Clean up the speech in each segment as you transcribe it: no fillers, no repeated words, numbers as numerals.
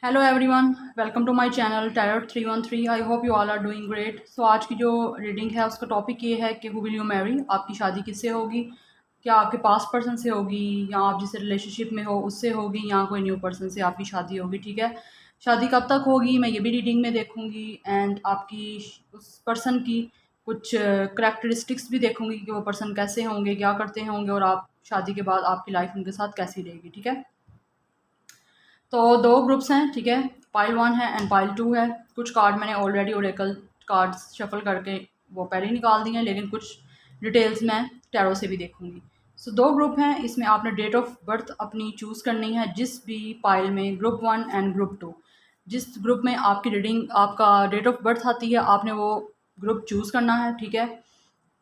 Hello everyone, welcome to my channel tarot 313। I hope you all are doing great. So आज की जो reading है उसका topic ये है कि हु विल यू मैरी, आपकी शादी किससे होगी। क्या आपके पास्ट पर्सन से होगी, या आप जिस रिलेशनशिप में हो उससे होगी, या कोई न्यू पर्सन से आपकी शादी होगी। ठीक है, शादी कब तक होगी मैं ये भी रीडिंग में देखूंगी, एंड आपकी उस पर्सन की कुछ करेक्टरिस्टिक्स भी देखूंगी कि वो पर्सन कैसे होंगे, क्या करते होंगे, और आप शादी के बाद आपकी लाइफ उनके साथ कैसी रहेगी। ठीक है, तो दो ग्रुप्स हैं। ठीक है, पाइल 1 है एंड पाइल 2 है। कुछ कार्ड मैंने ऑलरेडी ओरेकल कार्ड्स शफल करके वो पहले ही निकाल दिए हैं, लेकिन कुछ डिटेल्स मैं टैरो से भी देखूंगी। सो दो ग्रुप हैं, इसमें आपने डेट ऑफ बर्थ अपनी चूज़ करनी है जिस भी पाइल में, ग्रुप 1 एंड ग्रुप 2। जिस ग्रुप में आपकी रीडिंग आपका डेट ऑफ बर्थ आती है आपने वो ग्रुप चूज़ करना है। ठीक है,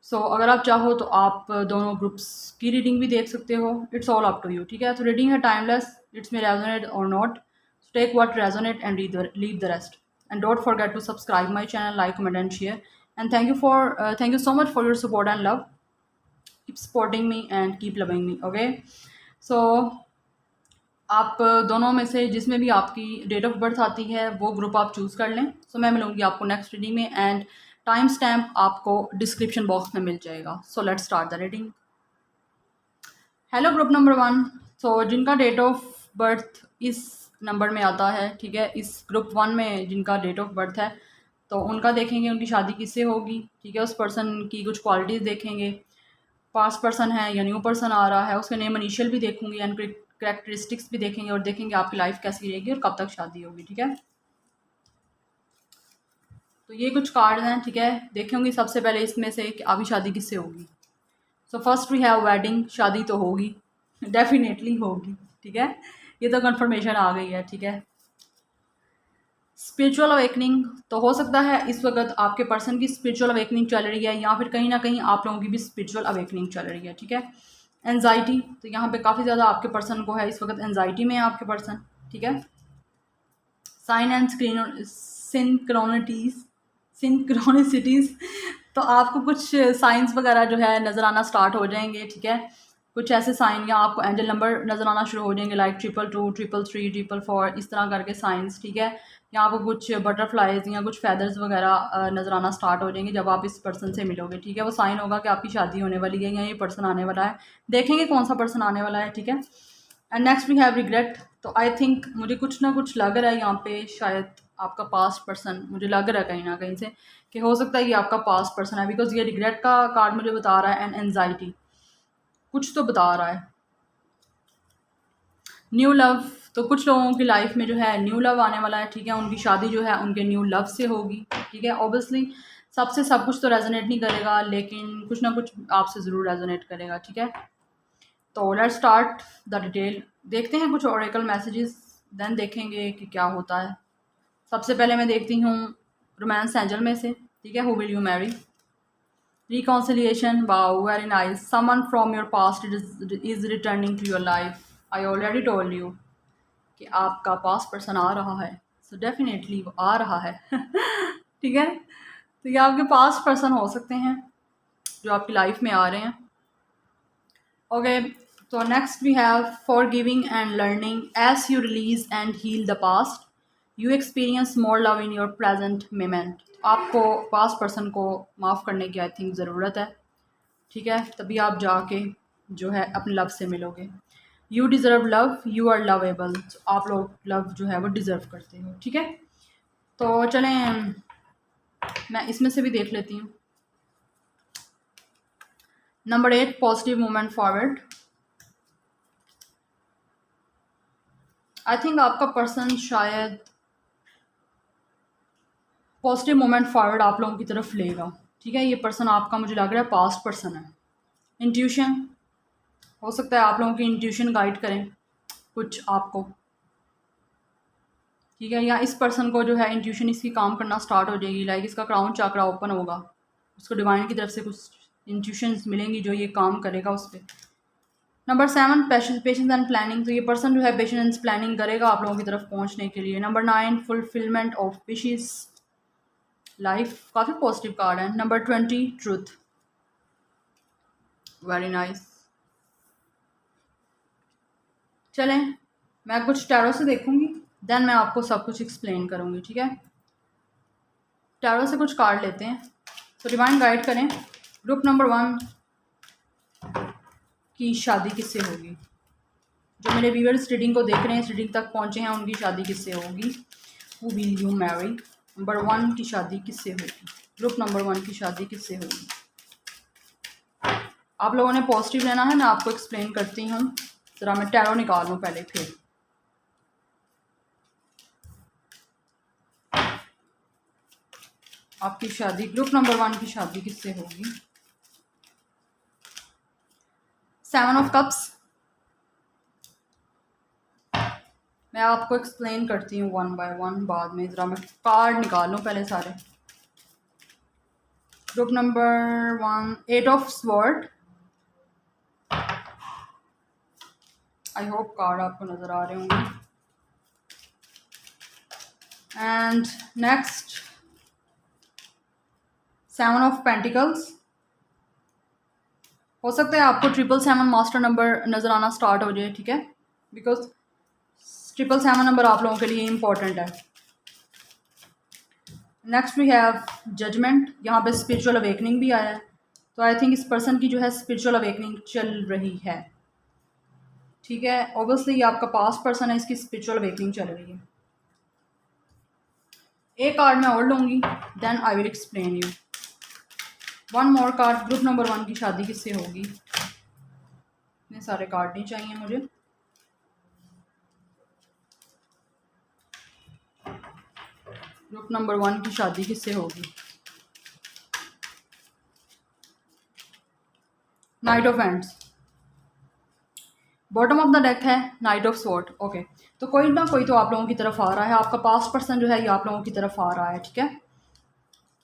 अगर आप चाहो तो आप दोनों ग्रुप्स की रीडिंग भी देख सकते हो। It's all up to you. ठीक है, तो रीडिंग है टाइमलेस, इट्स मे रेजोनेट और not. Take what resonate and leave the rest, and don't forget to subscribe my channel, like, comment and share. And thank you so much for your support and love. Keep supporting me and keep loving me. Okay, so आप दोनों में से जिसमें भी आपकी date of birth आती है वो ग्रुप आप चूज़ कर लें। मैं मिलूंगी आपको नेक्स्ट रीडिंग में, एंड टाइम स्टैम्प आपको डिस्क्रिप्शन बॉक्स में मिल जाएगा। सो let's start the reading. Hello group number 1। जिनका डेट ऑफ बर्थ इस नंबर में आता है, ठीक है, इस ग्रुप 1 में जिनका डेट ऑफ बर्थ है, तो उनका देखेंगे उनकी शादी किससे होगी। ठीक है, उस पर्सन की कुछ क्वालिटीज़ देखेंगे, पास्ट पर्सन है या न्यू पर्सन आ रहा है, उसके नेम इनिशियल भी देखूंगी, एंड करेक्टरिस्टिक्स भी देखेंगे, और देखेंगे आपकी लाइफ कैसी रहेगी और कब तक शादी होगी। ठीक है, तो ये कुछ कार्ड हैं। ठीक है, देखेंगे सबसे पहले इसमें से कि आपकी शादी किससे होगी। फर्स्ट वी हैव वेडिंग, शादी तो होगी, डेफिनेटली होगी। ठीक है, ये तो कंफर्मेशन आ गई है। ठीक है, स्पिरिचुअल अवेकनिंग, तो हो सकता है इस वक्त आपके पर्सन की स्पिरिचुअल अवेकनिंग चल रही है, या फिर कहीं ना कहीं आप लोगों की भी स्पिरिचुअल अवेकनिंग चल रही है। ठीक है, एनजाइटी, तो यहाँ पे काफ़ी ज़्यादा आपके पर्सन को है इस वक्त एनजाइटी में है आपके पर्सन। ठीक है, साइन एंड सिंक्रोनिसिटीज़, तो आपको कुछ साइंस वगैरह जो है नज़र आना स्टार्ट हो जाएंगे। ठीक है, कुछ ऐसे साइन या आपको एंजल नंबर नज़र आना शुरू हो जाएंगे, लाइक 222, 333, 444, इस तरह करके साइंस। ठीक है, या आपको कुछ बटरफ्लाइज या कुछ फैदर्स वगैरह नज़र आना स्टार्ट हो जाएंगे जब आप इस पर्सन से मिलोगे। ठीक है, वो साइन होगा कि आपकी शादी होने वाली है या ये पर्सन आने वाला है। देखेंगे कौन सा पर्सन आने वाला है। ठीक है, and next we have regret, तो आई थिंक मुझे कुछ ना कुछ लग रहा है यहाँ पे, शायद आपका पास्ट पर्सन, मुझे लग रहा है कहीं ना कहीं से कि हो सकता है ये आपका पास्ट पर्सन है, बिकॉज ये रिग्रेट का कार्ड मुझे बता रहा है, एंड एनजाइटी कुछ तो बता रहा है। न्यू लव, तो कुछ लोगों की लाइफ में जो है न्यू लव आने वाला है। ठीक है, उनकी शादी जो है उनके न्यू लव से होगी। ठीक है, ऑब्वियसली सबसे सब कुछ तो रेजोनेट नहीं करेगा, लेकिन कुछ ना कुछ आपसे ज़रूर रेजोनेट करेगा। ठीक है, तो लेट्स स्टार्ट द डिटेल, देखते हैं कुछ ओरेकल मैसेजेस, देन देखेंगे कि क्या होता है। सबसे पहले मैं देखती हूँ रोमांस एंजल में से। ठीक है, who will you Mary, reconciliation, wow, very nice, someone from your past is returning to your life. I already told you कि आपका पास्ट पर्सन आ रहा है, सो डेफिनेटली वो आ रहा है। ठीक है, तो ये आपके पास्ट पर्सन हो सकते हैं जो आपकी लाइफ में आ रहे हैं। ओके, तो next we have forgiving and learning, as you release and heal the past you experience more love in your present moment। आपको पास्ट पर्सन को माफ़ करने की आई थिंक ज़रूरत है। ठीक है, तभी आप जाके जो है अपने लव से मिलोगे। You deserve love, you are lovable, आप लोग लव जो है वो डिज़र्व करते हो। ठीक है, तो चलें मैं इसमें से भी देख लेती हूँ। Number 8, positive movement forward. I think आपका पर्सन शायद पॉजिटिव मूवमेंट फॉरवर्ड आप लोगों की तरफ लेगा। ठीक है, ये पर्सन आपका मुझे लग रहा है पास्ट पर्सन है। इंट्यूशन, हो सकता है आप लोगों की इंट्यूशन गाइड करें कुछ आपको। ठीक है, या इस पर्सन को जो है इंट्यूशन इसकी काम करना स्टार्ट हो जाएगी, लाइक इसका क्राउन चाकरा ओपन होगा, उसको डिवाइन की तरफ से कुछ इंट्यूशंस मिलेंगी जो ये काम करेगा उस पर। नंबर 7, पेशेंस एंड प्लानिंग, तो ये पर्सन जो है पेशेंस एंड प्लानिंग करेगा आप लोगों की तरफ पहुंचने के लिए। Number 9, fulfilment of wishes, life काफ़ी पॉजिटिव कार्ड है। Number 20, truth, very nice. चलें मैं कुछ टैरो से देखूंगी देन मैं आपको सब कुछ एक्सप्लेन करूँगी, ठीक है। टैरो से कुछ कार्ड लेते हैं। तो डिवाइन गाइड करें, ग्रुप नंबर 1 की शादी किससे होगी। जो मेरे व्यूअर्स रीडिंग को देख रहे हैं, इस रीडिंग तक पहुँचे हैं, उनकी शादी किससे होगी। Who will you Mary. Number 1 की शादी किससे होगी। ग्रुप नंबर 1 की शादी किससे होगी। आप लोगों ने पॉजिटिव लेना है, मैं आपको एक्सप्लेन करती हूँ। ज़रा मैं टैरो निकाल लूँ पहले, फिर आपकी शादी, ग्रुप नंबर 1 की शादी किससे होगी। 7 ऑफ कप्स। मैं आपको एक्सप्लेन करती हूँ 1 बाय 1 बाद में। ज़रा मैं कार्ड निकाल लूँ पहले सारे। Group number 1 8 of sword. I hope card आपको नज़र आ रहे होंगे। And next 7 of pentacles. हो सकता है आपको 777 मास्टर नंबर नज़र आना स्टार्ट हो जाए, ठीक है, बिकॉज 777 नंबर आप लोगों के लिए इम्पोर्टेंट है। Next we have judgement. यहाँ पे स्पिरिचुअल अवेकनिंग भी आया है, तो आई थिंक इस पर्सन की जो है स्पिरिचुअल अवेकनिंग चल रही है, ठीक है। ऑब्वियसली ये आपका पास्ट पर्सन है, इसकी स्पिरिचुअल अवेकनिंग चल रही है। एक कार्ड मैं और लूँगी, then I will explain you. 1 more card. Group number 1 की शादी किससे होगी। इतने सारे कार्ड नहीं चाहिए मुझे। ग्रुप नंबर 1 की शादी किससे होगी। Night of ends. Bottom of the deck है नाइट ऑफ स्वॉर्ड। ओके, तो कोई ना कोई तो आप लोगों की तरफ आ रहा है। आपका पास्ट पर्सन जो है ये आप लोगों की तरफ आ रहा है, ठीक है।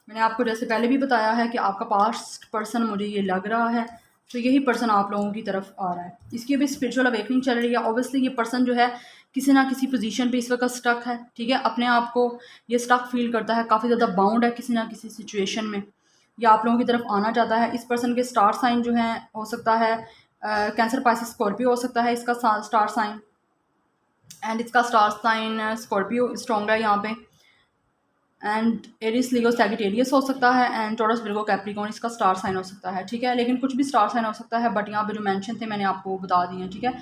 मैंने आपको जैसे पहले भी बताया है कि आपका पास्ट पर्सन मुझे ये लग रहा है, तो यही पर्सन आप लोगों की तरफ आ रहा है। इसकी अभी स्पिरिचुअल अवेकनिंग चल रही है। ऑब्वियसली ये पर्सन जो है किसी ना किसी पोजीशन पे इस वक्त स्टक है, ठीक है। अपने आप को ये स्टक फील करता है, काफ़ी ज़्यादा बाउंड है किसी ना किसी सिचुएशन में। ये आप लोगों की तरफ आना चाहता है। इस पर्सन के स्टार साइन जो हैं हो सकता है कैंसर, पाइसिस, स्कॉर्पियो हो सकता है इसका स्टार साइन। एंड इसका स्टार साइन स्कॉर्पियो स्ट्रॉन्ग है यहाँ पे। एंड एरिस, लियो, सैजिटेरियस हो सकता है। एंड टॉरस, विर्गो, कैप्रिकॉर्न इसका स्टार साइन हो सकता है, ठीक है। लेकिन कुछ भी स्टार साइन हो सकता है, बट यहाँ पे जो मेंशन थे मैंने आपको बता दिए हैं, ठीक है।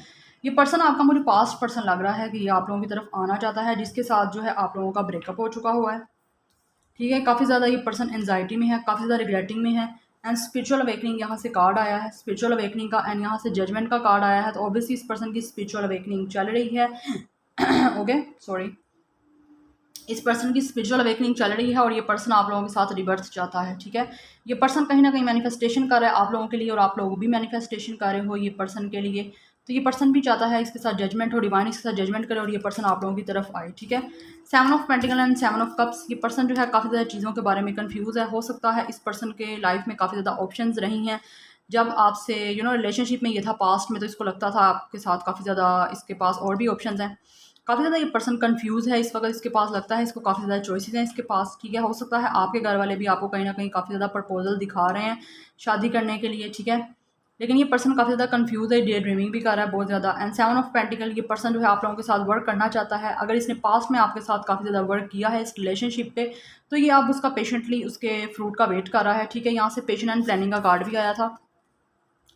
ये पर्सन आपका मुझे पास्ट पर्सन लग रहा है कि ये आप लोगों की तरफ आना चाहता है, जिसके साथ जो है आप लोगों का ब्रेकअप हो चुका हुआ है, ठीक है। काफ़ी ज़्यादा ये पर्सन एंजाइटी में है, काफ़ी ज़्यादा रिग्रेटिंग में है। एंड स्पिरिचुअल अवेकनिंग यहाँ से कार्ड आया है, स्पिरिचुअल अवेकनिंग का। एंड यहाँ से जजमेंट का कार्ड आया है, तो ऑब्वियसली इस पर्सन की स्पिरिचुअल अवेकनिंग चल रही है। ओके, सॉरी, इस पर्सन की स्पिरिचुअल अवेकनिंग चल रही है और ये पर्सन आप लोगों के साथ रिबर्थ चाहता है, ठीक है। ये पर्सन कहीं ना कहीं मैनिफेस्टेशन कर रहा है आप लोगों के लिए, और आप लोग भी मैनिफेस्टेशन कर रहे हो ये पर्सन के लिए। तो ये पर्सन भी चाहता है इसके साथ जजमेंट हो, डिवाइन इसके साथ जजमेंट करे और ये पर्सन आप लोगों की तरफ आए, ठीक है। 7 of pentacle and 7 of cups. ये पर्सन जो है काफ़ी ज़्यादा चीज़ों के बारे में कन्फ्यूज़ है। हो सकता है इस पर्सन के लाइफ में काफ़ी ज़्यादा ऑप्शंस रही हैं। जब आपसे रिलेशनशिप में ये था पास्ट में, तो इसको लगता था आपके साथ काफ़ी ज़्यादा इसके पास और भी ऑप्शंस हैं। काफ़ी ज़्यादा ये पर्सन कंफ्यूज है इस वक्त। इसके पास लगता है इसको काफ़ी ज़्यादा चॉइसेस हैं इसके पास, ठीक है। हो सकता है आपके घर वाले भी आपको कहीं ना कहीं काफ़ी ज़्यादा प्रपोजल दिखा रहे हैं शादी करने के लिए, ठीक है। लेकिन ये पर्सन काफ़ी ज़्यादा कंफ्यूज है, डे ड्रीमिंग भी कर रहा है बहुत ज़्यादा। And 7 of pentacle. ये पर्सन जो है आप लोगों के साथ वर्क करना चाहता है। अगर इसने पास्ट में आपके साथ काफ़ी ज़्यादा वर्क किया है इस रिलेशनशिप पे, तो ये आप उसका पेशेंटली उसके फ्रूट का वेट कर रहा है, ठीक है। यहाँ से पेशेंट एंड प्लानिंग का कार्ड भी आया था।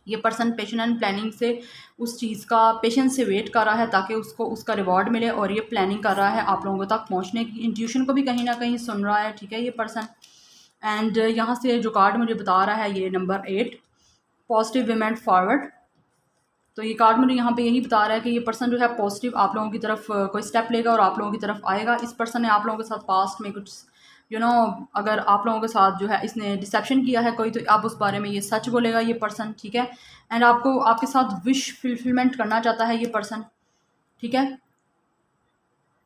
ये पर्सन पेशेंट एंड प्लानिंग से उस चीज़ का पेशेंस से वेट कर रहा है ताकि उसको उसका रिवॉर्ड मिले, और ये प्लानिंग कर रहा है आप लोगों तक पहुंचने की। इंट्यूशन को भी कहीं ना कहीं सुन रहा है, ठीक है, ये पर्सन। एंड यहाँ से जो कार्ड मुझे बता रहा है ये नंबर 8, पॉजिटिव विमेंट फॉरवर्ड। तो ये कार्ड मुझे यहाँ पे यही बता रहा है कि ये पर्सन जो है पॉजिटिव आप लोगों की तरफ कोई स्टेप लेगा और आप लोगों की तरफ आएगा। इस पर्सन ने आप लोगों के साथ पास्ट में कुछ अगर आप लोगों के साथ जो है इसने डिसेप्शन किया है कोई, तो आप उस बारे में ये सच बोलेगा ये पर्सन, ठीक है। एंड आपको आपके साथ विश फुलफिलमेंट करना चाहता है ये पर्सन, ठीक है।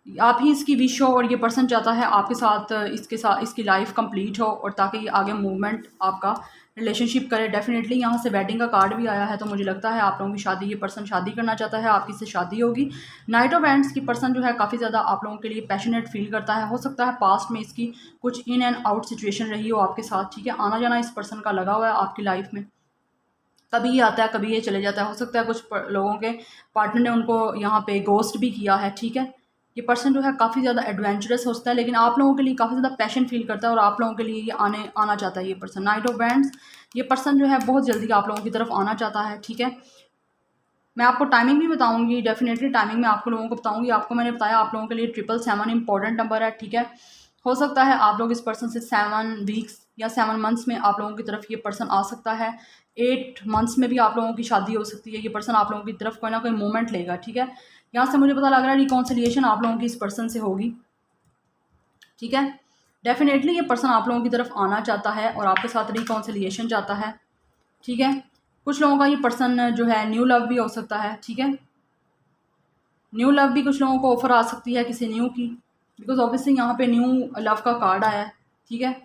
आप ही इसकी विश हो और ये पर्सन चाहता है आपके साथ इसके साथ इसकी लाइफ कंप्लीट हो, और ताकि ये आगे मूवमेंट आपका रिलेशनशिप करे। डेफिनेटली यहाँ से वेडिंग का कार्ड भी आया है, तो मुझे लगता है आप लोगों की शादी, ये पर्सन शादी करना चाहता है, आपकी से शादी होगी। नाइट ऑफ एंड्स की पर्सन जो है काफ़ी ज़्यादा आप लोगों के लिए पैशनेट फील करता है। हो सकता है पास्ट में इसकी कुछ इन एंड आउट सिचुएशन रही हो आपके साथ, ठीक है। आना जाना इस पर्सन का लगा हुआ है आपकी लाइफ में, कभी ये आता है कभी ये चले जाता है। हो सकता है कुछ लोगों के पार्टनर ने उनको यहाँ पे गोस्ट भी किया है, ठीक है। ये पर्सन जो है काफ़ी ज़्यादा एडवेंचरस होता है, लेकिन आप लोगों के लिए काफ़ी ज़्यादा पैशन फील करता है और आप लोगों के लिए ये आना चाहता है। ये पर्सन नाइट ऑफ बैंड्स, ये पर्सन जो है बहुत जल्दी आप लोगों की तरफ आना चाहता है, ठीक है। मैं आपको टाइमिंग भी बताऊंगी, डेफिनेटली टाइमिंग मैं आपको लोगों को बताऊंगी। आपको मैंने बताया आप लोगों के लिए 777 इंपॉर्टेंट नंबर है, ठीक है। हो सकता है आप लोग इस पर्सन से 7 वीक्स या 7 मंथ्स में आप लोगों की तरफ ये पर्सन आ सकता है। 8 मंथ्स में भी आप लोगों की शादी हो सकती है। ये पर्सन आप लोगों की तरफ कोई ना कोई मूवमेंट लेगा, ठीक है। यहाँ से मुझे पता लग रहा है रिकॉन्सिलिएशन आप लोगों की इस पर्सन से होगी, ठीक है। डेफिनेटली ये पर्सन आप लोगों की तरफ आना चाहता है और आपके साथ रिकॉन्सिलिएशन चाहता है, ठीक है। कुछ लोगों का ये पर्सन जो है न्यू लव भी हो सकता है, ठीक है। न्यू लव भी कुछ लोगों को ऑफर आ सकती है किसी न्यू की, बिकॉज ऑब्वियसली यहाँ पे न्यू लव का कार्ड आया है, ठीक है।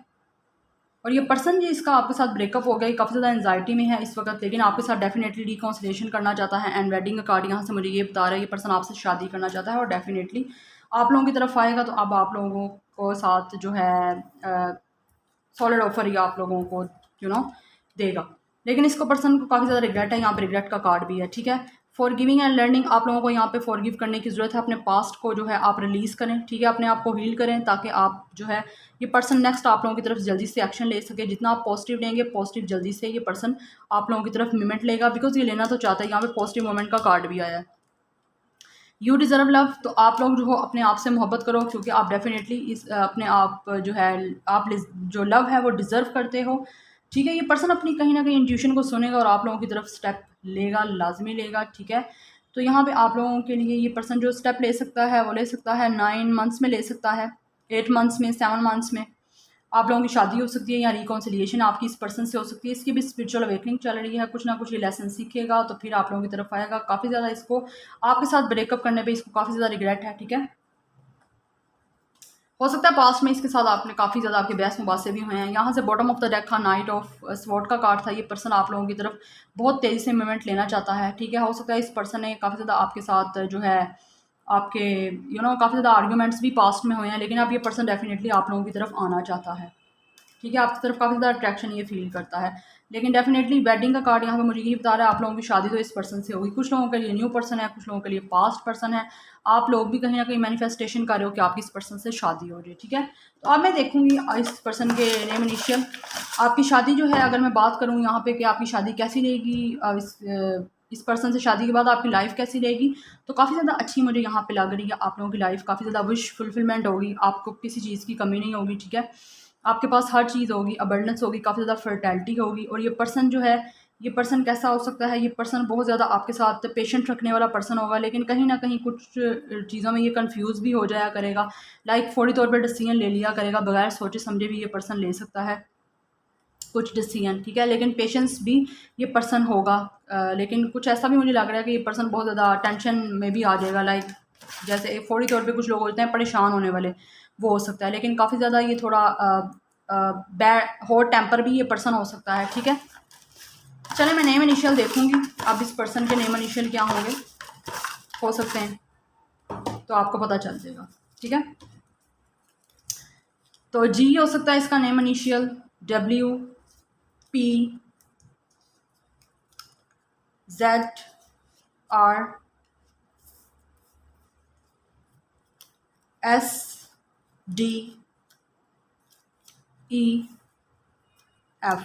और ये पर्सन जी इसका आपके साथ ब्रेकअप हो गया, काफ़ी ज़्यादा एंजाइटी में है इस वक्त, लेकिन आपके साथ डेफिनेटली रिकॉन्सिलेशन करना चाहता है। एंड वेडिंग का कार्ड यहाँ से मुझे ये बता रहा है ये पर्सन आपसे शादी करना चाहता है और डेफिनेटली आप लोगों की तरफ आएगा। तो अब आप लोगों को साथ जो है सॉलिड ऑफर ही आप लोगों को देगा, लेकिन इसको पर्सन को काफ़ी ज़्यादा रिग्रेट है। यहाँ पे रिग्रेट का कार्ड भी है, ठीक है। फॉर गिविंग एंड लर्निंग, आप लोगों को यहाँ पे फॉर गिव करने की ज़रूरत है। अपने पास्ट को जो है आप रिलीज़ करें, ठीक है, अपने आप को हील करें, ताकि आप जो है ये पर्सन नेक्स्ट आप लोगों की तरफ जल्दी से एक्शन ले सके। जितना आप पॉजिटिव लेंगे, पॉजिटिव जल्दी से ये पर्सन आप लोगों की तरफ मूवमेंट लेगा, बिकॉज ये लेना तो चाहता है। यहाँ पे पॉजिटिव मूवमेंट का कार्ड भी आया है। यू डिज़र्व लव, तो आप लोग जो हो अपने आप से मोहब्बत करो, क्योंकि आप डेफिनेटली इस अपने आप जो है आप जो लव है वो डिज़र्व करते हो, ठीक है। ये पर्सन अपनी कहीं ना कहीं इंट्यूशन को सुनेगा और आप लोगों की तरफ स्टेप लेगा, लाजमी लेगा, ठीक है। तो यहाँ पे आप लोगों के लिए ये पर्सन जो स्टेप ले सकता है वो ले सकता है 9 मंथ्स में, ले सकता है 8 मंथ्स में, 7 मंथ्स में। आप लोगों की शादी हो सकती है या रिकॉन्सिलिएशन आपकी इस पर्सन से हो सकती है। इसकी भी स्पिरिचुअल अवेकनिंग चल रही है, कुछ ना कुछ ये लेसन सीखेगा तो फिर आप लोगों की तरफ आएगा। काफ़ी ज़्यादा इसको आपके साथ ब्रेकअप करने पे इसको काफ़ी ज़्यादा रिग्रेट है, ठीक है। हो सकता है पास्ट में इसके साथ आपने काफ़ी ज़्यादा आपके बहस मुबासे भी हुए हैं। यहाँ से बॉटम ऑफ द डेक का नाइट ऑफ स्वॉर्ड का कार्ड था। ये पर्सन आप लोगों की तरफ बहुत तेज़ी से मूवमेंट लेना चाहता है, ठीक है। हो सकता है इस पर्सन ने काफ़ी ज़्यादा आपके साथ जो है आपके काफ़ी ज़्यादा आर्ग्यूमेंट्स भी पास्ट में हुए हैं, लेकिन अब ये पर्सन डेफिनेटली आप लोगों की तरफ आना चाहता है, ठीक है। आपकी तरफ काफ़ी ज़्यादा अट्रैक्शन ये फील करता है, लेकिन डेफिनेटली वेडिंग का कार्ड यहाँ पे मुझे ये बता रहा है आप लोगों की शादी तो इस पर्सन से होगी। कुछ लोगों के लिए न्यू पर्सन है, कुछ लोगों के लिए पास्ट पर्सन है। आप लोग भी कहीं ना कहीं मैनिफेस्टेशन कर रहे हो कि आपकी इस पर्सन से शादी हो रही है, ठीक है। तो अब मैं देखूंगी इस पर्सन के नेम इनिशियल। आपकी शादी जो है, अगर मैं बात करूँ यहाँ पे कि आपकी शादी कैसी रहेगी, इस पर्सन से शादी के बाद आपकी लाइफ कैसी रहेगी, तो काफ़ी ज़्यादा अच्छी मुझे यहाँ पे लग रही है। आप लोगों की लाइफ काफ़ी ज़्यादा विश फुलफिलमेंट होगी, आपको किसी चीज़ की कमी नहीं होगी, ठीक है। आपके पास हर चीज़ होगी, अबंडेंस होगी, काफ़ी ज़्यादा फर्टिलिटी होगी। और ये पर्सन जो है, ये पर्सन कैसा हो सकता है, ये पर्सन बहुत ज़्यादा आपके साथ पेशेंट रखने वाला पर्सन होगा, लेकिन कहीं ना कहीं कुछ चीज़ों में ये कंफ्यूज भी हो जाया करेगा। लाइक फौरी तौर पर डिसीजन ले लिया करेगा, बगैर सोचे समझे भी ये पर्सन ले सकता है कुछ डिसीजन, ठीक है। लेकिन पेशेंस भी ये पर्सन होगा, लेकिन कुछ ऐसा भी मुझे लग रहा है कि ये पर्सन बहुत ज़्यादा टेंशन में भी आ जाएगा। लाइक जैसे फौरी तौर पे कुछ लोग होते हैं परेशान होने वाले, वो हो सकता है। लेकिन काफ़ी ज़्यादा ये थोड़ा बैड हॉट टेम्पर भी ये पर्सन हो सकता है, ठीक है। चले मैं नेम इनिशियल देखूंगी, अब इस पर्सन के नेम इनिशियल क्या होंगे हो सकते हैं, तो आपको पता चल जाएगा, ठीक है। तो जी हो सकता है इसका name initial, W, P, Z, R, S, D, E, F.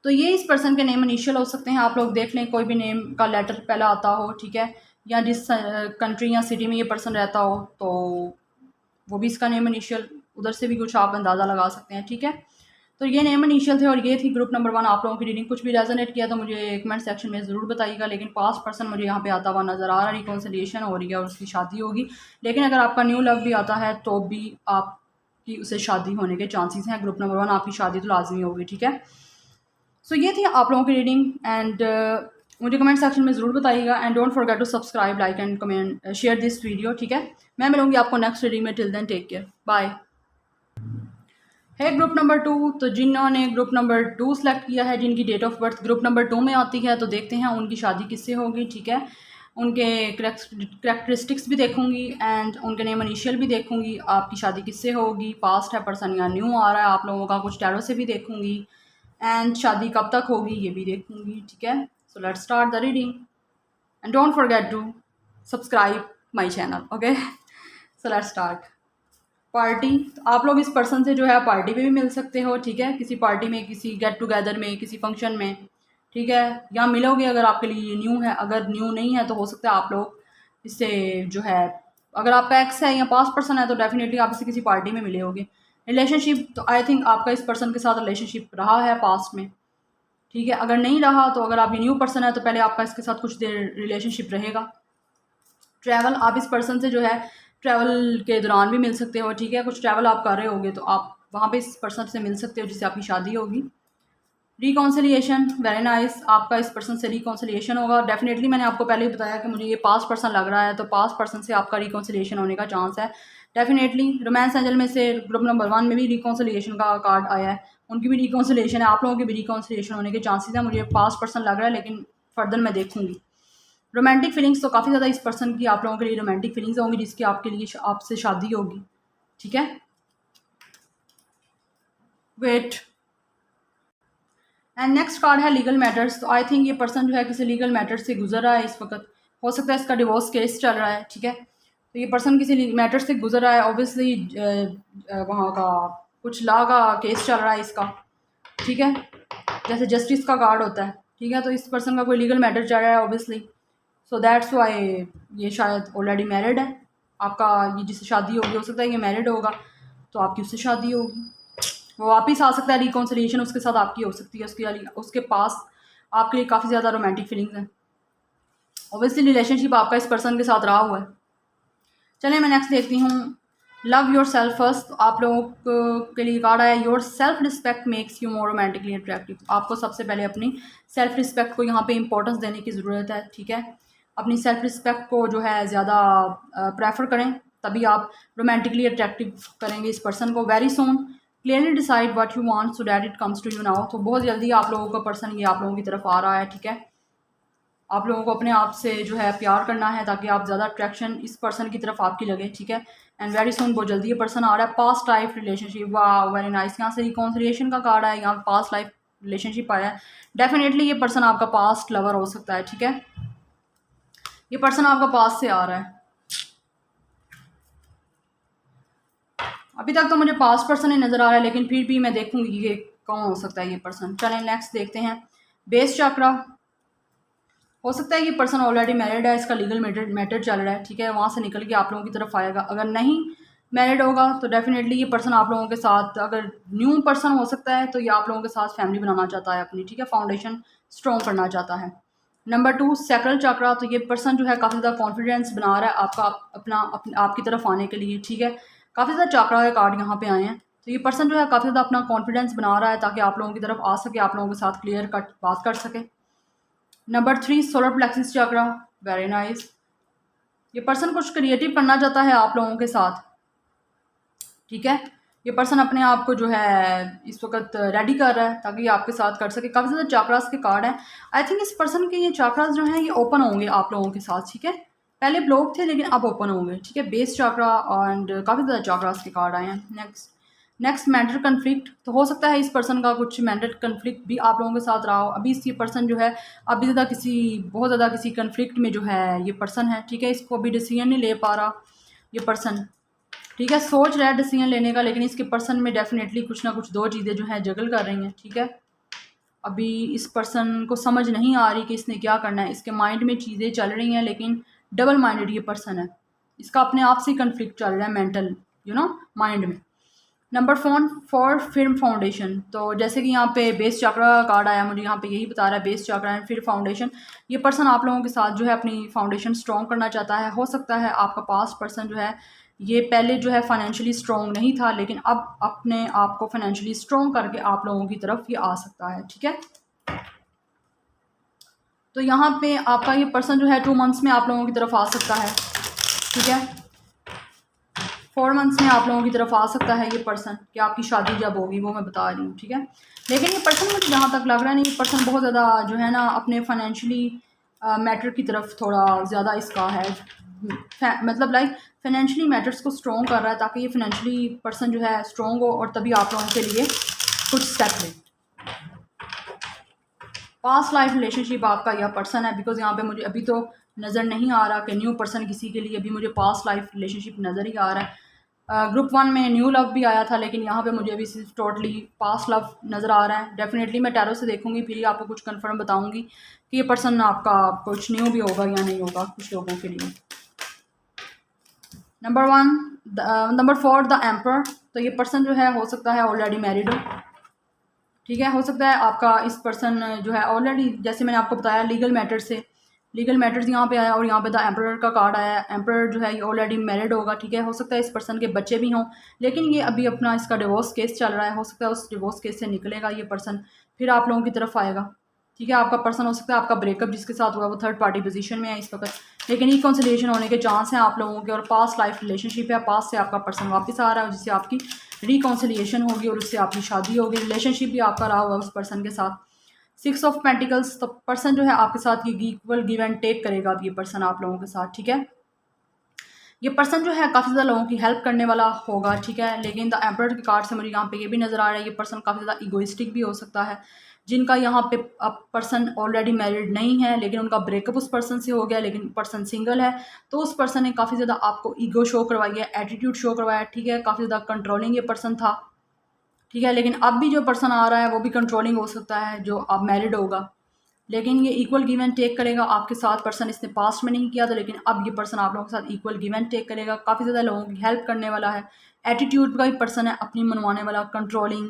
तो ये इस पर्सन के नेम इनिशियल हो सकते हैं। आप लोग देख लें कोई भी नेम का लेटर पहला आता हो, ठीक है, या जिस कंट्री या सिटी में ये पर्सन रहता हो तो वो भी इसका नेम इनिशियल, उधर से भी कुछ आप अंदाज़ा लगा सकते हैं, ठीक है। तो ये नेम इनिशियल थे और ये थी ग्रुप नंबर 1 आप लोगों की रीडिंग। कुछ भी रेजोनेट किया तो मुझे कमेंट सेक्शन में ज़रूर बताइएगा। लेकिन पास्ट पर्सन मुझे यहाँ पे आता हुआ नज़र आ रहा है, रिकॉन्सिलिएशन हो रही है और उसकी शादी होगी। लेकिन अगर आपका न्यू लव भी आता है तो भी आपकी उसे शादी होने के चांसेस हैं। ग्रुप नंबर 1 आपकी शादी तो लाजमी होगी, ठीक है। सो ये थी आप लोगों की रीडिंग एंड मुझे कमेंट सेक्शन में ज़रूर बताइएगा। And don't forget to subscribe, like and comment, share this video, ठीक है। मैं मिलूंगी आपको नेक्स्ट रीडिंग में। Till then take care, bye. है ग्रुप नंबर 2, तो जिन्होंने ग्रुप नंबर 2 सेलेक्ट किया है, जिनकी date of birth group number 2 में आती है, तो देखते हैं उनकी शादी किससे होगी, ठीक है। उनके करेक्टरिस्टिक्स भी देखूंगी एंड उनके नेम इनिशियल भी देखूंगी। आपकी शादी किससे होगी, पास्ट है पर्सन या न्यू आ रहा है आप लोगों का, कुछ टैरो से भी देखूंगी एंड शादी कब तक होगी ये भी देखूंगी, ठीक है। So let's start the reading and don't forget to subscribe my channel, okay. So let's start. Party, तो आप लोग इस पर्सन से जो है पार्टी पे भी मिल सकते हो, ठीक है, किसी पार्टी में, किसी गेट टुगेदर में, किसी फंक्शन में, ठीक है, या मिलोगे अगर आपके लिए ये न्यू है। अगर न्यू नहीं है तो हो सकता है आप लोग इससे जो है, अगर आपका एक्स है या पास्ट पर्सन है तो डेफिनेटली आप इससे किसी पार्टी में मिले होगे। रिलेशनशिप, तो आई थिंक आपका इस पर्सन के साथ रिलेशनशिप रहा है पास्ट में, ठीक है। अगर नहीं रहा तो अगर आप ये न्यू पर्सन है तो पहले आपका इसके साथ कुछ देर रिलेशनशिप रहेगा। ट्रैवल, आप इस पर्सन से जो है ट्रैवल के दौरान भी मिल सकते हो, ठीक है। कुछ ट्रैवल आप कर रहे होगे तो आप वहाँ पे इस पर्सन से मिल सकते हो जिससे आपकी शादी होगी। रिकॉन्सिलिएशन, वेरी नाइस, आपका इस पर्सन से रिकॉन्सिलिएशन होगा डेफिनेटली। मैंने आपको पहले ही बताया कि मुझे ये पास्ट पर्सन लग रहा है, तो पास्ट पर्सन से आपका रिकॉन्सिलिएशन होने का चांस है डेफिनेटली। रोमांस एंजल में से ग्रुप नंबर 1 में भी रिकॉन्सिलिएशन का कार्ड आया है, उनकी भी रिकॉन्सिलिएशन है, आप लोगों की भी रिकॉन्सिलिएशन होने के चांसेस हैं। मुझे पास्ट पर्सन लग रहा है लेकिन फर्दर मैं देखूंगी। रोमांटिक फीलिंग्स, तो काफ़ी ज़्यादा इस पर्सन की आप लोगों के लिए रोमांटिक फीलिंग्स होंगी जिसकी आपके लिए आपसे शादी होगी, ठीक है। वेट, एंड नेक्स्ट कार्ड है लीगल मैटर्स। तो आई थिंक ये पर्सन जो है किसी लीगल मैटर्स से गुजर रहा है इस वक्त, हो सकता है इसका डिवोर्स केस चल रहा है, ठीक है। तो ये पर्सन किसी मैटर से गुजर रहा है, ऑब्वियसली वहाँ का कुछ लॉ का केस चल रहा है इसका, ठीक है, जैसे जस्टिस का कार्ड होता है, ठीक है। तो इस पर्सन का कोई लीगल मैटर चल रहा है ऑब्वियसली, सो दैट्स वाई ये शायद ऑलरेडी मैरिड है। आपका ये जिससे शादी होगी, हो सकता है ये मैरिड होगा तो आपकी उससे शादी होगी, वो वापस आ सकता है, रिकॉन्सिलिएशन उसके साथ आपकी हो सकती है, उसके पास आपके लिए काफ़ी ज़्यादा रोमांटिक फीलिंग्स हैं। ऑब्वियसली रिलेशनशिप आपका इस पर्सन के साथ रहा हुआ है। चलिए मैं नेक्स्ट देखती हूँ। लव योर सेल्फ फर्स्ट, तो आप लोगों के लिए कार्ड आया your self respect makes you more romantically attractive. आपको सबसे पहले अपनी सेल्फ रिस्पेक्ट को यहाँ पे इंपॉर्टेंस देने की ज़रूरत है, ठीक है। अपनी सेल्फ रिस्पेक्ट को जो है ज़्यादा प्रेफर करें, तभी आप रोमांटिकली अट्रैक्टिव करेंगे इस पर्सन को। Very soon clearly decide what you want so that it comes to you now. तो बहुत जल्दी आप लोगों का पर्सन ये आप लोगों की तरफ आ रहा है, ठीक है। आप लोगों को अपने आप से जो है प्यार करना है ताकि आप ज़्यादा अट्रैक्शन इस पर्सन की तरफ आपकी लगे, ठीक है। एंड वेरी सुन, बहुत जल्दी ये पर्सन आ रहा है। पास्ट लाइफ रिलेशनशिप, वाह वेरी नाइस, यहाँ से रिकॉन्सिलिएशन का कार्ड है, यहाँ पास्ट लाइफ रिलेशनशिप आया है। डेफिनेटली ये पर्सन आपका पास्ट लवर हो सकता है, ठीक है। ये पर्सन आपका पास्ट से आ रहा है। अभी तक तो मुझे पास्ट पर्सन ही नज़र आ रहा है लेकिन फिर भी मैं देखूंगी कि कौन हो सकता है ये पर्सन। चलें नेक्स्ट देखते हैं। बेस चक्रा, हो सकता है कि पर्सन ऑलरेडी मैरिड है, इसका लीगल मैटर चल रहा है, ठीक है, वहाँ से निकल के आप लोगों की तरफ आएगा। अगर नहीं मैरिड होगा तो डेफिनेटली ये पर्सन आप लोगों के साथ, अगर न्यू पर्सन हो सकता है तो ये आप लोगों के साथ फैमिली बनाना चाहता है अपनी, ठीक है, फाउंडेशन स्ट्रॉन्ग करना चाहता है। नंबर 2 सैक्रल चक्रा, तो ये पर्सन जो है काफ़ी ज़्यादा कॉन्फिडेंस बना रहा है आपका आपकी तरफ आने के लिए, ठीक है। काफ़ी ज़्यादा चक्रा के कार्ड यहाँ पे आए हैं, तो ये पर्सन जो है काफ़ी ज़्यादा अपना कॉन्फिडेंस बना रहा है ताकि आप लोगों की तरफ आ सके, आप लोगों के साथ क्लियर कट बात कर सके। नंबर 3 सोलर प्लेक्सिस चक्रा, वेरी नाइस, ये पर्सन कुछ क्रिएटिव करना चाहता है आप लोगों के साथ, ठीक है। ये पर्सन अपने आप को जो है इस वक्त रेडी कर रहा है ताकि आपके साथ कर सके। काफ़ी ज़्यादा चाक्रास के कार्ड हैं। आई थिंक इस पर्सन के ये चाक्रास जो हैं ये ओपन होंगे आप लोगों के साथ, ठीक है। पहले ब्लॉक थे लेकिन अब ओपन होंगे, ठीक है। बेस चाक्रा एंड काफ़ी ज़्यादा चाक्रास के कार्ड आए हैं। नेक्स्ट मेंटल कन्फ्लिक्ट, तो हो सकता है इस पर्सन का कुछ मेंटल कन्फ्लिक्ट भी आप लोगों के साथ रहा हो। अभी ये पर्सन जो है अभी बहुत ज़्यादा किसी कन्फ्लिक्ट में जो है ये पर्सन है, ठीक है। इसको अभी डिसीजन नहीं ले पा रहा ये पर्सन, ठीक है, सोच रहा है डिसीजन लेने का, लेकिन इसके पर्सन में डेफिनेटली कुछ ना कुछ दो चीज़ें जो हैं जगल कर रही हैं, ठीक है। अभी इस पर्सन को समझ नहीं आ रही कि इसने क्या करना है, इसके माइंड में चीज़ें चल रही हैं लेकिन डबल माइंडेड ये पर्सन है, इसका अपने आप से कन्फ्लिक्ट चल रहा है मेंटल माइंड में। नंबर 4 फिल्म फाउंडेशन, तो जैसे कि यहाँ पे बेस चक्रा का कार्ड आया, मुझे यहाँ पे यही बता रहा है बेस चक्रा एंड फिर फाउंडेशन। ये पर्सन आप लोगों के साथ जो है अपनी फाउंडेशन स्ट्रॉन्ग करना चाहता है। हो सकता है आपका पास्ट पर्सन जो है ये पहले जो है फाइनेंशियली स्ट्रॉन्ग नहीं था लेकिन अब अपने आप को फाइनेंशियली स्ट्रॉन्ग करके आप लोगों की तरफ ये आ सकता है, ठीक है। तो यहाँ पे आपका ये पर्सन जो है 2 मंथ्स में आप लोगों की तरफ आ सकता है, ठीक है। 4 मंथ्स में आप लोगों की तरफ आ सकता है ये पर्सन, कि आपकी शादी जब होगी वो मैं बता रही हूँ, ठीक है। लेकिन ये पर्सन मुझे जहाँ तक लग रहा है नहीं, ये पर्सन बहुत ज़्यादा जो है ना अपने फाइनेंशियली मैटर की तरफ थोड़ा ज़्यादा इसका है, मतलब लाइक फाइनेंशियली मैटर्स को स्ट्रॉन्ग कर रहा है ताकि ये फाइनेंशियली पर्सन जो है स्ट्रॉन्ग हो और तभी आप लोगों के लिए कुछ स्टेप लें। पास्ट लाइफ रिलेशनशिप आपका यह पर्सन है, बिकॉज यहाँ पे मुझे अभी तो नज़र नहीं आ रहा कि न्यू पर्सन किसी के लिए, अभी मुझे पास्ट लाइफ रिलेशनशिप नज़र ही आ रहा है। ग्रुप 1 में न्यू लव भी आया था, लेकिन यहाँ पे मुझे अभी सिर्फ टोटली पास्ट लव नज़र आ रहा है। डेफिनेटली मैं टैरो से देखूंगी, फिर ही आपको कुछ कंफर्म बताऊंगी कि ये पर्सन आपका कुछ न्यू भी होगा या नहीं होगा कुछ लोगों के लिए। Number 4 the emperor. तो ये पर्सन जो है हो सकता है ऑलरेडी मैरिड हो, ठीक है। हो सकता है आपका इस पर्सन जो है ऑलरेडी, जैसे मैंने आपको बताया लीगल मैटर्स यहाँ पे आया और यहाँ पे द एम्परर का कार्ड आया है। एम्परर जो है ये ऑलरेडी मैरिड होगा, ठीक है। हो सकता है इस पर्सन के बच्चे भी हों, लेकिन ये अभी अपना इसका डिवोर्स केस चल रहा है। हो सकता है उस डिवोर्स केस से निकलेगा ये पर्सन, फिर आप लोगों की तरफ आएगा, ठीक है। आपका पर्सन हो सकता है आपका ब्रेकअप जिसके साथ हुआ वो थर्ड पार्टी पोजीशन में है इस वक्त, लेकिन रिकॉन्सिलिएशन होने के चांस हैं आप लोगों के, और पास्ट लाइफ रिलेशनशिप है, पास्ट से आपका पर्सन वापस आ रहा है जिससे आपकी रिकॉन्सिलिएशन होगी और उससे आपकी शादी होगी, रिलेशनशिप भी आपका रहा होगा उस पर्सन के साथ। 6 ऑफ पेंटिकल्स, तो पर्सन जो है आपके साथ ये इक्वल गिव एंड टेक करेगा अब ये पर्सन आप लोगों के साथ, ठीक है। ये पर्सन जो है काफ़ी ज़्यादा लोगों की हेल्प करने वाला होगा, ठीक है। लेकिन द एम्परर के कार्ड से मुझे यहाँ पे ये भी नज़र आ रहा है ये पर्सन काफ़ी ज़्यादा इगोइस्टिक भी हो सकता है, जिनका यहाँ पे अब पर्सन ऑलरेडी मैरिड नहीं है लेकिन उनका ब्रेकअप उस पर्सन से हो गया, लेकिन पर्सन सिंगल है, तो उस पर्सन ने काफ़ी ज़्यादा आपको ईगो शो करवाई है, एटीट्यूड शो करवाया है, ठीक है। काफ़ी ज़्यादा कंट्रोलिंग ये पर्सन था, ठीक है। लेकिन अब भी जो पर्सन आ रहा है वो भी कंट्रोलिंग हो सकता है जो अब मैरिड होगा, लेकिन ये इक्वल गिव एंड टेक करेगा आपके साथ। पर्सन इसने पास्ट में नहीं किया था, लेकिन अब ये पर्सन आप लोगों के साथ इक्वल गिव एंड टेक करेगा, काफ़ी ज़्यादा लोगों की हेल्प करने वाला है। एटीट्यूड का भी पर्सन है, अपनी मनवाने वाला, कंट्रोलिंग,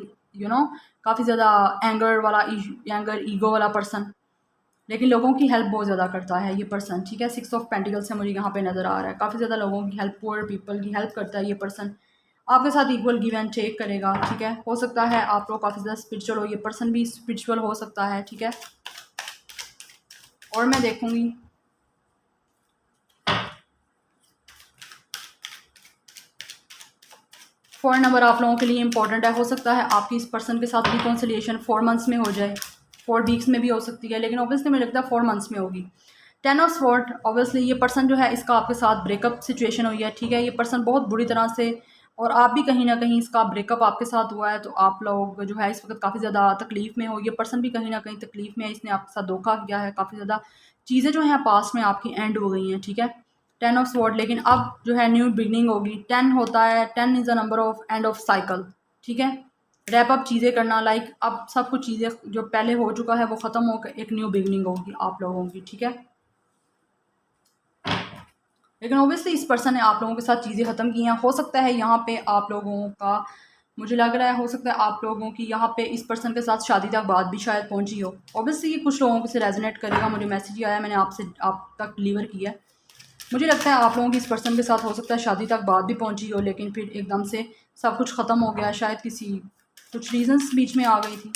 काफ़ी ज़्यादा एंगर ईगो वाला पर्सन, लेकिन लोगों की हेल्प बहुत ज़्यादा करता है ये पर्सन, ठीक है। 6 ऑफ पेंटिकल से मुझे यहाँ पे नज़र आ रहा है काफ़ी ज़्यादा लोगों की हेल्प, पुअर पीपल की हेल्प करता है ये पर्सन, आपके साथ इक्वल गिव एंड टेक करेगा, ठीक है। हो सकता है आप लोग काफ़ी ज़्यादा स्पिरिचुअल हो, ये पर्सन भी स्पिरिचुअल हो सकता है, ठीक है। और मैं देखूंगी 4 नंबर आप लोगों के लिए इंपॉर्टेंट है। हो सकता है आपकी इस पर्सन के साथ रिकॉन्सिलिएशन 4 मंथ्स में हो जाए, 4 वीक्स में भी हो सकती है, लेकिन ऑब्वियसली मुझे लगता है 4 मंथ्स में होगी। 10 ऑफ स्वॉर्ड, ऑब्वियसली ये पर्सन जो है इसका आपके साथ ब्रेकअप सिचुएशन हुई है, ठीक है। ये पर्सन बहुत बुरी तरह से, और आप भी कहीं ना कहीं इसका ब्रेकअप आपके साथ हुआ है, तो आप लोग जो है इस वक्त काफ़ी ज़्यादा तकलीफ़ में हो। ये पर्सन भी कहीं ना कहीं तकलीफ़ में है, इसने आपके साथ धोखा किया है, काफ़ी ज़्यादा चीज़ें जो हैं पास्ट में आपकी एंड हो गई हैं, ठीक है। 10 ऑफ स्वॉर्ड, लेकिन अब जो है न्यू बिगनिंग होगी। 10 होता है, 10 is a number of end of cycle, ठीक है। रैप अप चीज़ें करना, लाइक अब सब कुछ चीज़ें जो पहले हो चुका है वो ख़त्म होकर एक न्यू बिगनिंग होगी आप लोगों की, ठीक है। लेकिन ओबियसली इस पर्सन ने आप लोगों के साथ चीज़ें ख़त्म की हैं। हो सकता है यहाँ पे आप लोगों का, मुझे लग रहा है हो सकता है आप लोगों की यहाँ पे इस पर्सन के साथ शादी तक बात भी शायद पहुँची हो। ओबियसली ये कुछ लोगों से रेजोनेट करेगा, मुझे मैसेज ही आया, मैंने आपसे आप तक डिलीवर किया है। मुझे लगता है आप लोगों की इस पर्सन के साथ हो सकता है शादी तक बात भी पहुँची हो, लेकिन फिर एकदम से सब कुछ ख़त्म हो गया, शायद कुछ रीजंस बीच में आ गई थी।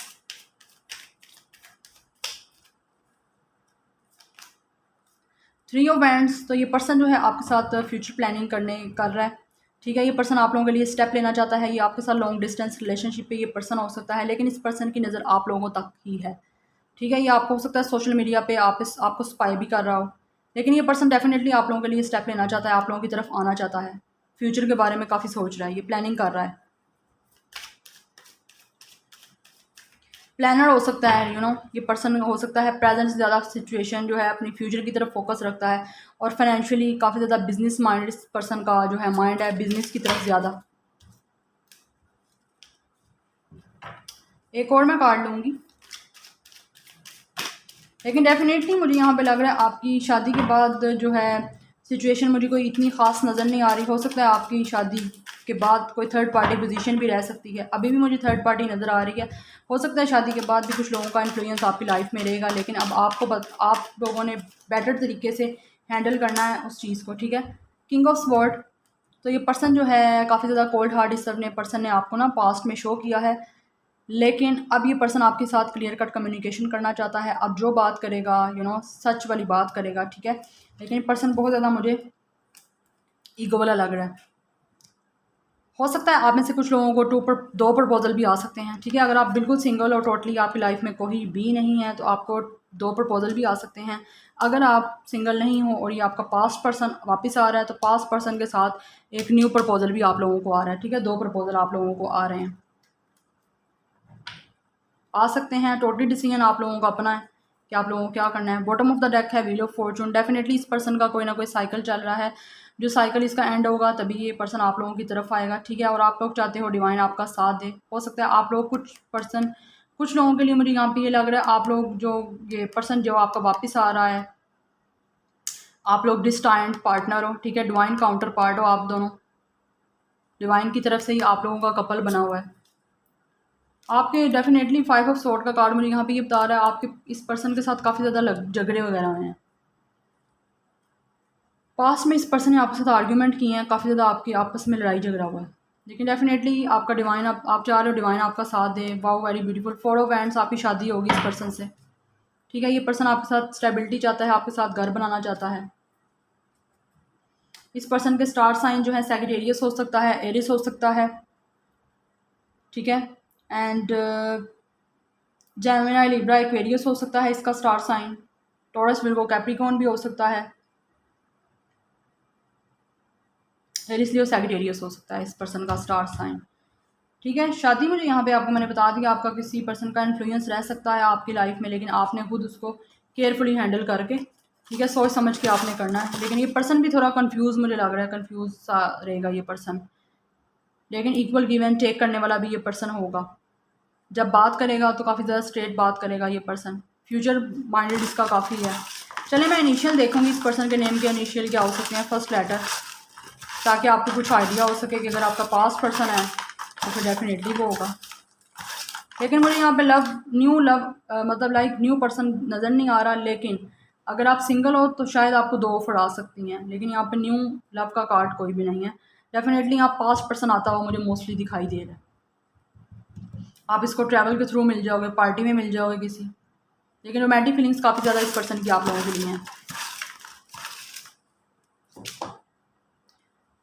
3 ऑफ वैंड्स, तो ये पर्सन जो है आपके साथ फ्यूचर प्लानिंग कर रहा है, ठीक है। ये पर्सन आप लोगों के लिए स्टेप लेना चाहता है, ये आपके साथ लॉन्ग डिस्टेंस रिलेशनशिप पे ये पर्सन हो सकता है, लेकिन इस पर्सन की नज़र आप लोगों तक ही है, ठीक है। ये आपको हो सकता है सोशल मीडिया पे आपको स्पाई भी कर रहा हो, लेकिन ये पर्सन डेफिनेटली आप लोगों के लिए स्टेप लेना चाहता है, आप लोगों की तरफ आना चाहता है, फ्यूचर के बारे में काफ़ी सोच रहा है, ये प्लानिंग कर रहा है। प्लानर हो सकता है, ये पर्सन हो सकता है प्रेजेंट से ज़्यादा सिचुएशन जो है अपनी फ्यूचर की तरफ फोकस रखता है, और फाइनेंशियली काफ़ी ज़्यादा बिजनेस माइंड इस पर्सन का जो है माइंड है बिजनेस की तरफ ज़्यादा। एक और मैं कार्ड लूँगी, लेकिन डेफिनेटली मुझे यहाँ पे लग रहा है आपकी शादी के बाद जो है सिचुएशन मुझे कोई इतनी ख़ास नज़र नहीं आ रही। हो सकता है आपकी शादी के बाद कोई थर्ड पार्टी पोजीशन भी रह सकती है, अभी भी मुझे थर्ड पार्टी नज़र आ रही है। हो सकता है शादी के बाद भी कुछ लोगों का इन्फ्लुएंस आपकी लाइफ में रहेगा, लेकिन अब आप लोगों ने बेटर तरीके से हैंडल करना है उस चीज़ को, ठीक है। किंग ऑफ स्वॉर्ड, तो ये पर्सन जो है काफ़ी ज़्यादा कोल्ड हार्ट इस पर्सन ने आपको ना पास्ट में शो किया है, लेकिन अब ये पर्सन आपके साथ क्लियर कट कम्युनिकेशन करना चाहता है। अब जो बात करेगा सच वाली बात करेगा, ठीक है। लेकिन पर्सन बहुत ज़्यादा मुझे ईगो वाला लग रहा है। हो सकता है आप में से कुछ लोगों को दो प्रपोजल भी आ सकते हैं, ठीक है। अगर आप बिल्कुल सिंगल और टोटली आपकी लाइफ में कोई भी नहीं है तो आपको 2 प्रपोजल भी आ सकते हैं। अगर आप सिंगल नहीं हो और ये आपका पास्ट पर्सन वापस आ रहा है, तो पास्ट पर्सन के साथ एक न्यू प्रपोजल भी आप लोगों को आ रहा है, ठीक है। 2 प्रपोजल आप लोगों को आ रहे हैं, आ सकते हैं। टोटली डिसीजन आप लोगों का अपना है, कि आप लोगों को क्या करना है। बॉटम ऑफ द डेक है व्हील ऑफ फॉर्चून। डेफिनेटली इस पर्सन का कोई ना कोई साइकिल चल रहा है, जो साइकिल इसका एंड होगा तभी ये पर्सन आप लोगों की तरफ आएगा, ठीक है। और आप लोग चाहते हो डिवाइन आपका साथ दे। हो सकता है आप लोग कुछ लोगों के लिए मुझे यहाँ पे ये लग रहा है, आप लोग जो ये पर्सन जो आपका वापस आ रहा है, आप लोग डिस्टेंट पार्टनर हो, ठीक है। डिवाइन काउंटर पार्ट हो आप दोनों। डिवाइन की तरफ से ही आप लोगों का कपल बना हुआ है। आपके डेफिनेटली 5 ऑफ सॉर्ड का कार्ड मुझे यहाँ पे ये बता रहा है आपके इस पर्सन के साथ काफ़ी ज़्यादा झगड़े वगैरह हुए हैं। पास्ट में इस पर्सन ने आपके साथ आर्ग्यूमेंट किए हैं, काफ़ी ज़्यादा आपकी आपस में लड़ाई झगड़ा हुआ है। लेकिन डेफिनेटली आपका डिवाइन आप चाह रहे हो डिवाइन आपका साथ दे। Wow very beautiful. 4 of wands, आपकी शादी होगी इस पर्सन से, ठीक है। ये पर्सन आपके साथ स्टेबिलिटी चाहता है, आपके साथ घर बनाना चाहता है। इस पर्सन के स्टार साइन जो है सैजिटेरियस हो सकता है, एरिस हो सकता है, ठीक है। एंड जेमिनी, लिब्रा, एक्वेरियस हो सकता है इसका star sign. Taurus, Virgo, Capricorn भी हो सकता है। एरिस, लियो, सैजिटेरियस हो सकता है इस पर्सन का स्टार साइन, ठीक है। शादी मुझे यहाँ पे आपको मैंने बता दिया, आपका किसी पर्सन का इन्फ्लुएंस रह सकता है आपकी लाइफ में, लेकिन आपने खुद उसको केयरफुली हैंडल करके, ठीक है, सोच समझ के आपने करना है। लेकिन ये पर्सन भी थोड़ा कंफ्यूज मुझे लग रहा है, कंफ्यूज सा रहेगा ये पर्सन। लेकिन इक्वल गिव एंड टेक करने वाला भी ये पर्सन होगा। जब बात करेगा तो काफ़ी ज़्यादा स्ट्रेट बात करेगा ये पर्सन। फ्यूचर माइंडेड इसका काफ़ी है। चलिए मैं इनिशियल देखूँगी इस पर्सन के नेम के इनिशियल क्या हो सकते हैं, फर्स्ट लेटर, ताकि आपको कुछ आइडिया हो सके कि अगर आपका पास्ट पर्सन है तो फिर डेफिनेटली वो होगा। लेकिन मुझे यहाँ पे न्यू लव मतलब लाइक न्यू पर्सन नज़र नहीं आ रहा। लेकिन अगर आप सिंगल हो तो शायद आपको 2 ऑफर आ सकती हैं, लेकिन यहाँ पे न्यू लव का कार्ड कोई भी नहीं है। डेफिनेटली यहाँ पास्ट पर्सन आता हुआ मुझे मोस्टली दिखाई दे रहा है। आप इसको ट्रैवल के थ्रू मिल जाओगे, पार्टी में मिल जाओगे किसी। लेकिन रोमांटिक फीलिंग्स काफ़ी ज़्यादा इस पर्सन की आप लोगों के लिए हैं।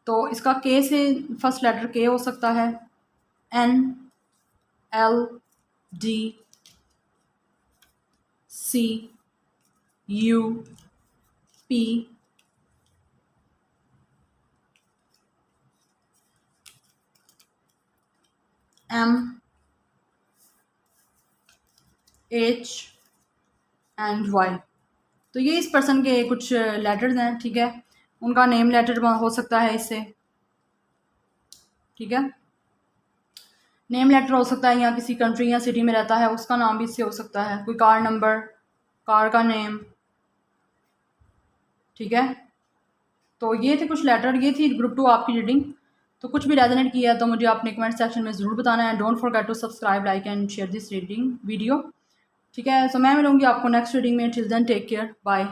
तो इसका के से फर्स्ट लेटर के हो सकता है, N L D C U P M H and Y। तो ये इस पर्सन के कुछ लेटर्स हैं, ठीक है। उनका नेम लेटर हो सकता है इससे, ठीक है। नेम लेटर हो सकता है, या किसी कंट्री या सिटी में रहता है उसका नाम भी इससे हो सकता है, कोई कार नंबर, कार का नेम, ठीक है। तो ये थे कुछ लेटर, ये थी ग्रुप 2 आपकी रीडिंग। तो कुछ भी रेजोनेट किया है तो मुझे अपने कमेंट सेक्शन में ज़रूर बताना है। Don't forget to subscribe, like and share this reading video, ठीक है। सो मैं मिलूंगी आपको नेक्स्ट रीडिंग में। Till then take care, bye.